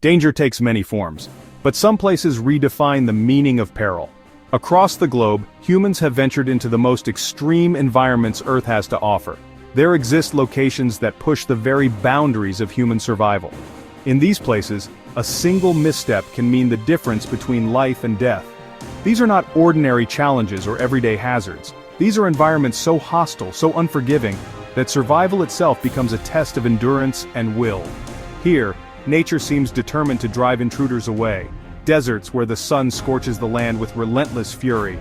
Danger takes many forms, but some places redefine the meaning of peril. Across the globe, humans have ventured into the most extreme environments Earth has to offer. There exist locations that push the very boundaries of human survival. In these places, a single misstep can mean the difference between life and death. These are not ordinary challenges or everyday hazards. These are environments so hostile, so unforgiving, that survival itself becomes a test of endurance and will. Here, nature seems determined to drive intruders away. Deserts where the sun scorches the land with relentless fury.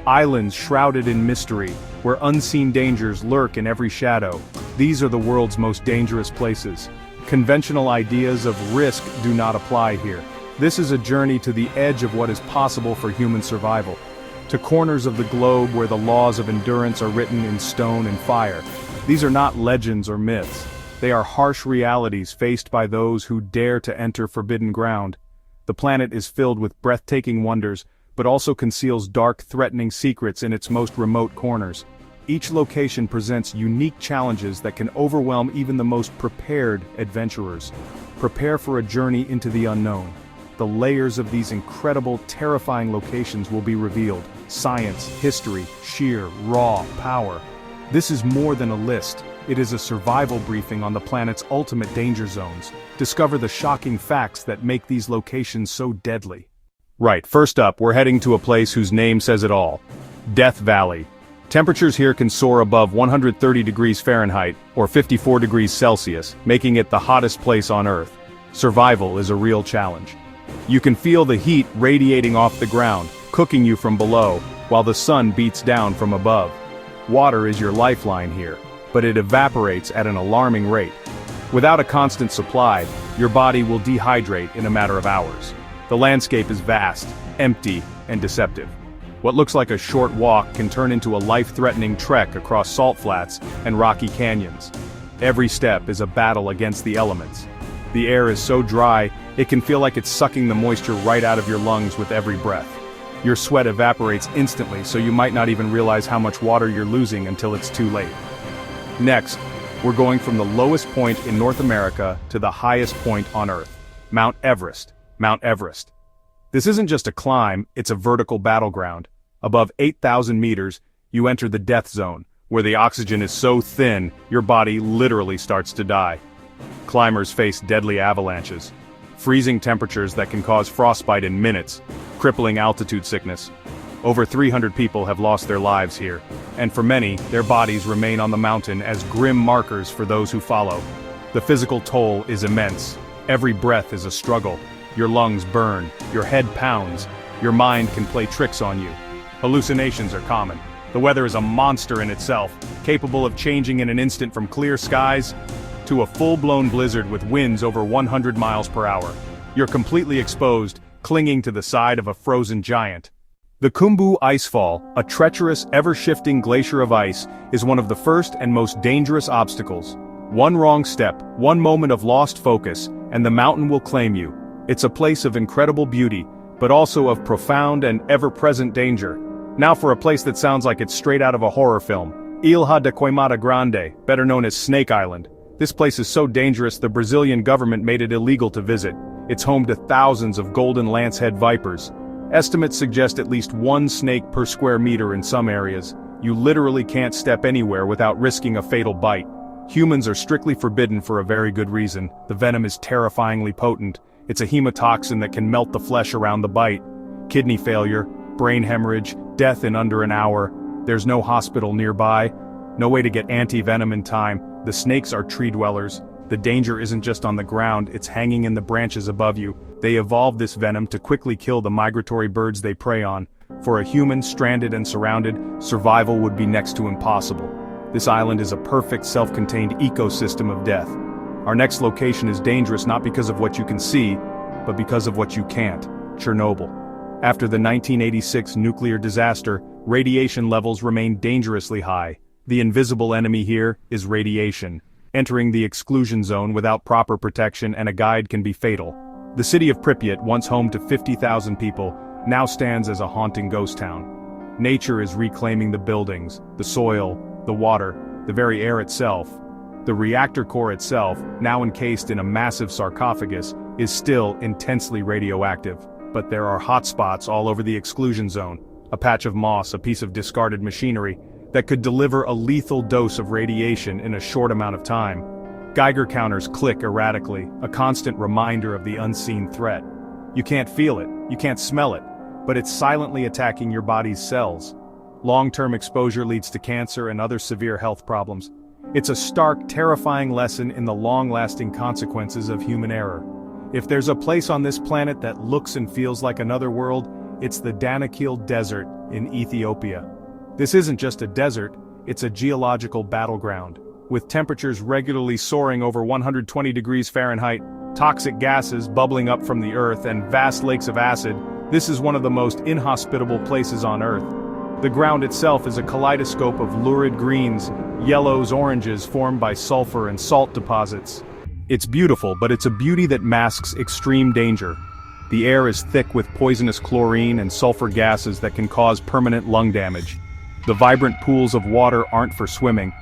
Islands shrouded in mystery, where unseen dangers lurk in every shadow. These are the world's most dangerous places. Conventional ideas of risk do not apply here. This is a journey to the edge of what is possible for human survival. To corners of the globe where the laws of endurance are written in stone and fire. These are not legends or myths. They are harsh realities faced by those who dare to enter forbidden ground. The planet is filled with breathtaking wonders, but also conceals dark, threatening secrets in its most remote corners. Each location presents unique challenges that can overwhelm even the most prepared adventurers. Prepare for a journey into the unknown. The layers of these incredible, terrifying locations will be revealed. Science, history, sheer, raw power. This is more than a list. It is a survival briefing on the planet's ultimate danger zones. Discover the shocking facts that make these locations so deadly. Right, first up, we're heading to a place whose name says it all. Death Valley. Temperatures here can soar above 130 degrees Fahrenheit, or 54 degrees Celsius, making it the hottest place on Earth. Survival is a real challenge. You can feel the heat radiating off the ground, cooking you from below, while the sun beats down from above. Water is your lifeline here, but it evaporates at an alarming rate. Without a constant supply, your body will dehydrate in a matter of hours. The landscape is vast, empty, and deceptive. What looks like a short walk can turn into a life-threatening trek across salt flats and rocky canyons. Every step is a battle against the elements. The air is so dry, it can feel like it's sucking the moisture right out of your lungs with every breath. Your sweat evaporates instantly, so you might not even realize how much water you're losing until it's too late. Next, we're going from the lowest point in North America to the highest point on Earth, Mount Everest. Mount Everest. This isn't just a climb, it's a vertical battleground. Above 8,000 meters, you enter the death zone, where the oxygen is so thin, your body literally starts to die. Climbers face deadly avalanches, freezing temperatures that can cause frostbite in minutes, crippling altitude sickness. Over 300 people have lost their lives here, and for many, their bodies remain on the mountain as grim markers for those who follow. The physical toll is immense. Every breath is a struggle. Your lungs burn, your head pounds, your mind can play tricks on you. Hallucinations are common. The weather is a monster in itself, capable of changing in an instant from clear skies to a full-blown blizzard with winds over 100 miles per hour. You're completely exposed, clinging to the side of a frozen giant. The Khumbu Icefall, a treacherous, ever-shifting glacier of ice, is one of the first and most dangerous obstacles. One wrong step, one moment of lost focus, and the mountain will claim you. It's a place of incredible beauty, but also of profound and ever-present danger. Now for a place that sounds like it's straight out of a horror film. Ilha de Queimada Grande, better known as Snake Island. This place is so dangerous the Brazilian government made it illegal to visit. It's home to thousands of golden lancehead vipers. Estimates suggest at least one snake per square meter in some areas. You literally can't step anywhere without risking a fatal bite. Humans are strictly forbidden for a very good reason. The venom is terrifyingly potent. It's a hemotoxin that can melt the flesh around the bite. Kidney failure, brain hemorrhage, death in under an hour. There's no hospital nearby, no way to get anti-venom in time. The snakes are tree dwellers. The danger isn't just on the ground, it's hanging in the branches above you. They evolved this venom to quickly kill the migratory birds they prey on. For a human stranded and surrounded, survival would be next to impossible. This island is a perfect self-contained ecosystem of death. Our next location is dangerous not because of what you can see, but because of what you can't. Chernobyl. After the 1986 nuclear disaster, radiation levels remain dangerously high. The invisible enemy here is radiation. Entering the exclusion zone without proper protection and a guide can be fatal. The city of Pripyat, once home to 50,000 people, now stands as a haunting ghost town. Nature is reclaiming the buildings, the soil, the water, the very air itself. The reactor core itself, now encased in a massive sarcophagus, is still intensely radioactive. But there are hotspots all over the exclusion zone, a patch of moss, a piece of discarded machinery, that could deliver a lethal dose of radiation in a short amount of time. Geiger counters click erratically, a constant reminder of the unseen threat. You can't feel it, you can't smell it, but it's silently attacking your body's cells. Long-term exposure leads to cancer and other severe health problems. It's a stark, terrifying lesson in the long-lasting consequences of human error. If there's a place on this planet that looks and feels like another world, it's the Danakil Desert in Ethiopia. This isn't just a desert, it's a geological battleground. With temperatures regularly soaring over 120 degrees Fahrenheit, toxic gases bubbling up from the earth, and vast lakes of acid, this is one of the most inhospitable places on Earth. The ground itself is a kaleidoscope of lurid greens, yellows, oranges formed by sulfur and salt deposits. It's beautiful, but it's a beauty that masks extreme danger. The air is thick with poisonous chlorine and sulfur gases that can cause permanent lung damage. The vibrant pools of water aren't for swimming.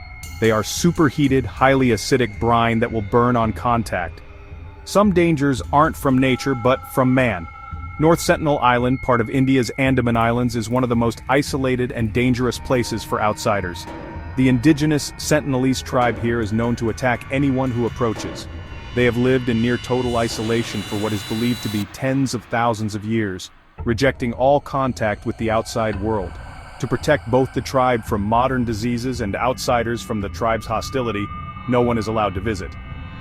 They are superheated, highly acidic brine that will burn on contact. Some dangers aren't from nature but from man. North Sentinel Island, part of India's Andaman Islands, is one of the most isolated and dangerous places for outsiders. The indigenous Sentinelese tribe here is known to attack anyone who approaches. They have lived in near total isolation for what is believed to be tens of thousands of years, rejecting all contact with the outside world. To protect both the tribe from modern diseases and outsiders from the tribe's hostility, no one is allowed to visit.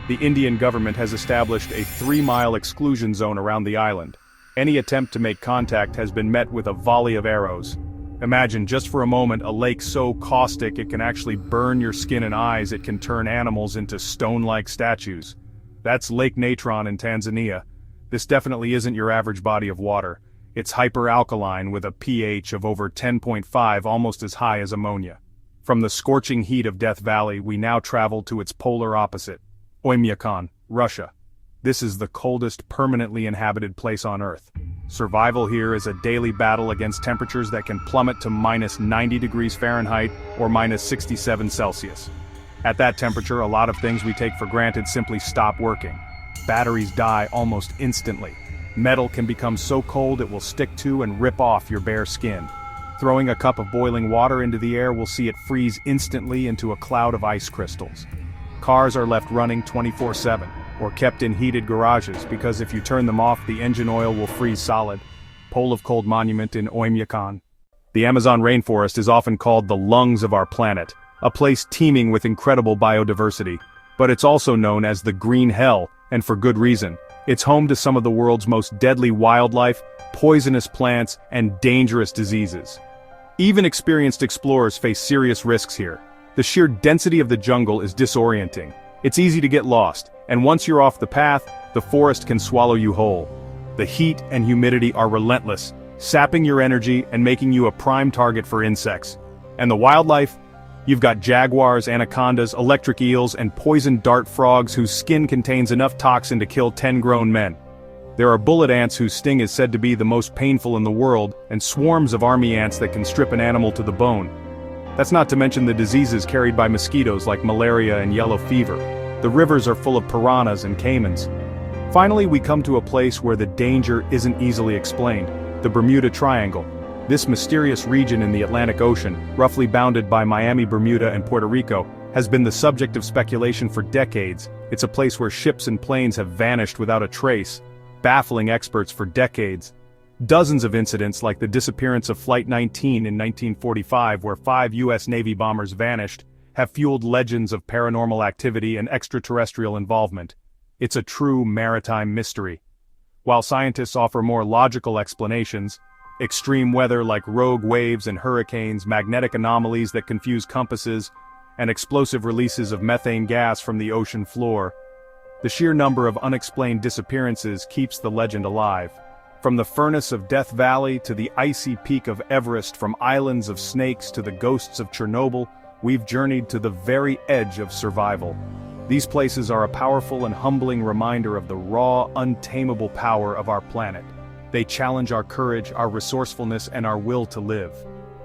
The Indian government has established a 3-mile exclusion zone around the island. Any attempt to make contact has been met with a volley of arrows. Imagine just for a moment a lake so caustic it can actually burn your skin and eyes, it can turn animals into stone-like statues. That's Lake Natron in Tanzania. This definitely isn't your average body of water. It's hyperalkaline with a pH of over 10.5, almost as high as ammonia. From the scorching heat of Death Valley, we now travel to its polar opposite, Oymyakon, Russia. This is the coldest permanently inhabited place on Earth. Survival here is a daily battle against temperatures that can plummet to minus 90 degrees Fahrenheit or minus 67 Celsius. At that temperature, a lot of things we take for granted simply stop working. Batteries die almost instantly. Metal can become so cold it will stick to and rip off your bare skin. Throwing a cup of boiling water into the air will see it freeze instantly into a cloud of ice crystals. Cars are left running 24/7, or kept in heated garages because if you turn them off the engine oil will freeze solid. Pole of Cold Monument in Oymyakon. The Amazon rainforest is often called the lungs of our planet, a place teeming with incredible biodiversity. But it's also known as the Green Hell, and for good reason. It's home to some of the world's most deadly wildlife, poisonous plants, and dangerous diseases. Even experienced explorers face serious risks here. The sheer density of the jungle is disorienting. It's easy to get lost, and once you're off the path, the forest can swallow you whole. The heat and humidity are relentless, sapping your energy and making you a prime target for insects. And the wildlife? You've got jaguars, anacondas, electric eels, and poison dart frogs whose skin contains enough toxin to kill 10 grown men. There are bullet ants whose sting is said to be the most painful in the world, and swarms of army ants that can strip an animal to the bone. That's not to mention the diseases carried by mosquitoes like malaria and yellow fever. The rivers are full of piranhas and caimans. Finally, we come to a place where the danger isn't easily explained, the Bermuda Triangle. This mysterious region in the Atlantic Ocean, roughly bounded by Miami, Bermuda, and Puerto Rico, has been the subject of speculation for decades. It's a place where ships and planes have vanished without a trace, baffling experts for decades. Dozens of incidents like the disappearance of Flight 19 in 1945, where 5 U.S. Navy bombers vanished, have fueled legends of paranormal activity and extraterrestrial involvement. It's a true maritime mystery. While scientists offer more logical explanations, extreme weather like rogue waves and hurricanes, magnetic anomalies that confuse compasses, and explosive releases of methane gas from the ocean floor, the sheer number of unexplained disappearances keeps the legend alive. From the furnace of Death Valley to the icy peak of Everest, from islands of snakes to the ghosts of Chernobyl, we've journeyed to the very edge of survival. These places are a powerful and humbling reminder of the raw, untamable power of our planet. They challenge our courage, our resourcefulness, and our will to live.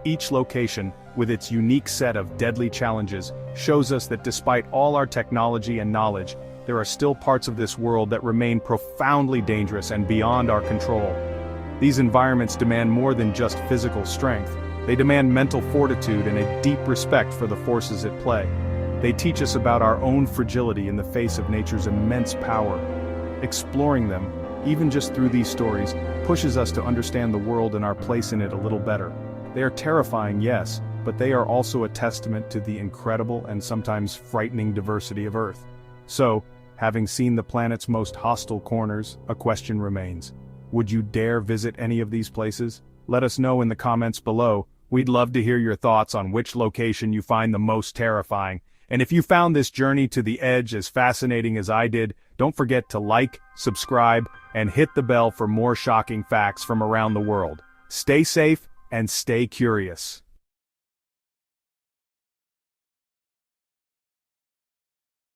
Each location, with its unique set of deadly challenges, shows us that despite all our technology and knowledge, there are still parts of this world that remain profoundly dangerous and beyond our control. These environments demand more than just physical strength. They demand mental fortitude and a deep respect for the forces at play. They teach us about our own fragility in the face of nature's immense power. Exploring them, even just through these stories, pushes us to understand the world and our place in it a little better. They are terrifying, yes, but they are also a testament to the incredible and sometimes frightening diversity of Earth. So, having seen the planet's most hostile corners, a question remains. Would you dare visit any of these places? Let us know in the comments below. We'd love to hear your thoughts on which location you find the most terrifying. And if you found this journey to the edge as fascinating as I did, don't forget to like, subscribe, and hit the bell for more shocking facts from around the world. Stay safe and stay curious.